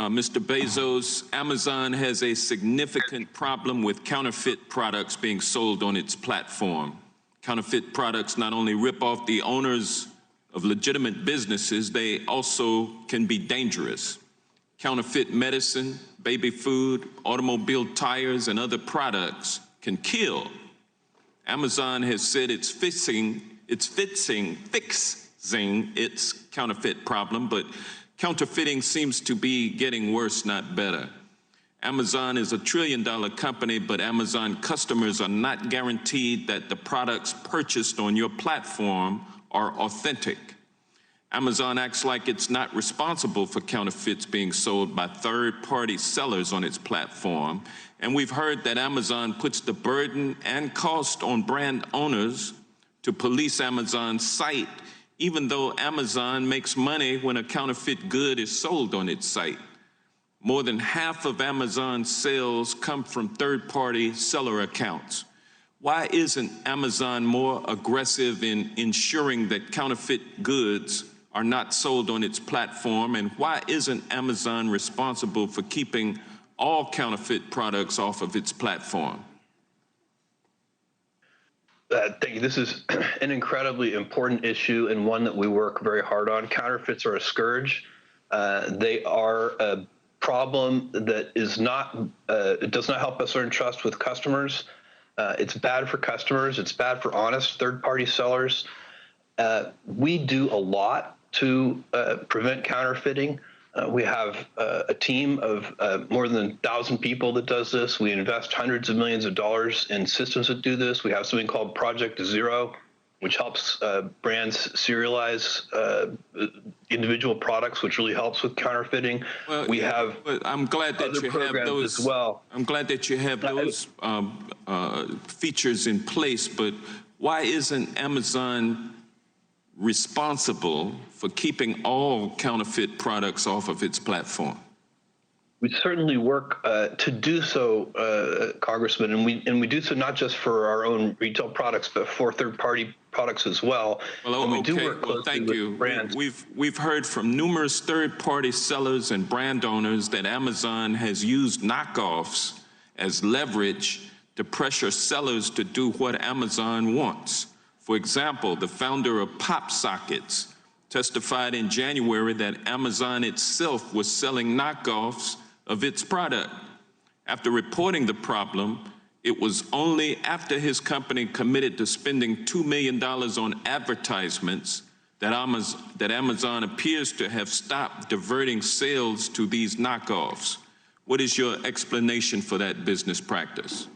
Mr. Bezos, Amazon has a significant problem with counterfeit products being sold on its platform. Counterfeit products not only rip off the owners of legitimate businesses, they also can be dangerous. Counterfeit medicine, baby food, automobile tires, and other products can kill. Amazon has said it's fixing its counterfeit problem, but counterfeiting seems to be getting worse, not better. Amazon is a trillion-dollar company, but Amazon customers are not guaranteed that the products purchased on your platform are authentic. Amazon acts like it's not responsible for counterfeits being sold by third-party sellers on its platform. And we've heard that Amazon puts the burden and cost on brand owners to police Amazon's site, even though Amazon makes money when a counterfeit good is sold on its site. More than half of Amazon's sales come from third-party seller accounts. Why isn't Amazon more aggressive in ensuring that counterfeit goods are not sold on its platform? And why isn't Amazon responsible for keeping all counterfeit products off of its platform? Thank you. This is an incredibly important issue and one that we work very hard on. Counterfeits are a scourge. They are a problem that is not, it does not help us earn trust with customers. It's bad for customers. It's bad for honest third-party sellers. We do a lot to prevent counterfeiting. We have a team of more than 1,000 people that does this. We invest hundreds of millions of dollars in systems that do this. We have something called Project Zero, which helps brands serialize individual products, which really helps with counterfeiting. Well, we have I'm glad that you have those as well. I'm glad that you have those features in place, but why isn't Amazon responsible for keeping all counterfeit products off of its platform? We certainly work to do so, Congressman, and we do so not just for our own retail products, but for third-party products as well. Well, and we okay. do work closely Thank with you. brands. We've heard from numerous third-party sellers and brand owners that Amazon has used knockoffs as leverage to pressure sellers to do what Amazon wants. For example, the founder of PopSockets testified in January that Amazon itself was selling knockoffs of its product. After reporting the problem, it was only after his company committed to spending $2 million on advertisements that Amazon appears to have stopped diverting sales to these knockoffs. What is your explanation for that business practice?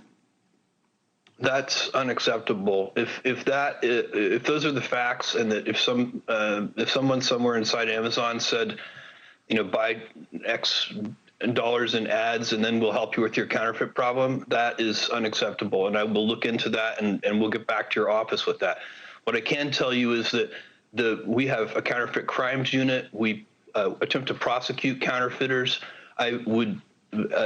That's unacceptable. If those are the facts, and that if someone somewhere inside Amazon said, buy X dollars in ads and then we'll help you with your counterfeit problem, that is unacceptable. And I will look into that and we'll get back to your office with that. What I can tell you is that we have a counterfeit crimes unit. We attempt to prosecute counterfeiters. I would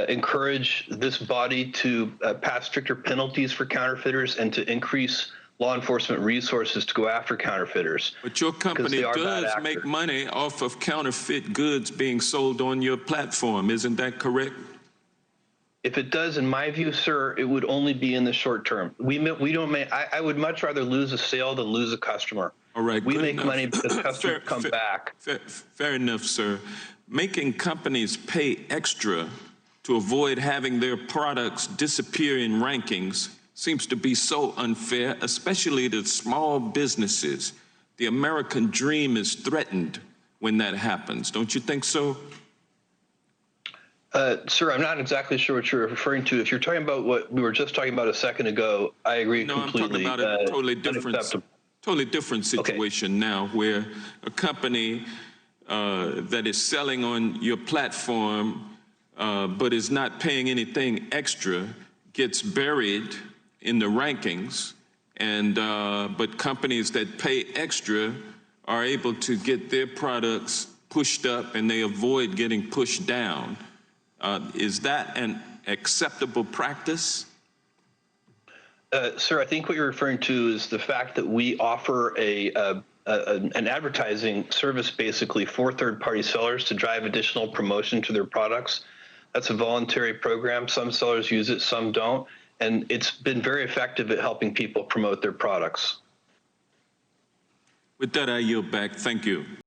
encourage this body to pass stricter penalties for counterfeiters and to increase law enforcement resources to go after counterfeiters. But your company does make money off of counterfeit goods being sold on your platform. Isn't that correct? If it does, in my view, sir, it would only be in the short term. We don't make. I would much rather lose a sale than lose a customer. All right. We make money because customers come back. Fair enough, sir. Making companies pay extra to avoid having their products disappear in rankings seems to be so unfair, especially to small businesses. The American dream is threatened when that happens. Don't you think so? Sir, I'm not exactly sure what you're referring to. If you're talking about what we were just talking about a second ago, I agree completely. No, I'm talking about a totally different situation now, where a company that is selling on your platform but is not paying anything extra gets buried in the rankings, and but companies that pay extra are able to get their products pushed up and they avoid getting pushed down. Is that an acceptable practice? Sir, I think what you're referring to is the fact that we offer a an advertising service basically for third-party sellers to drive additional promotion to their products. That's a voluntary program. Some sellers use it, some don't. And it's been very effective at helping people promote their products. With that, I yield back. Thank you.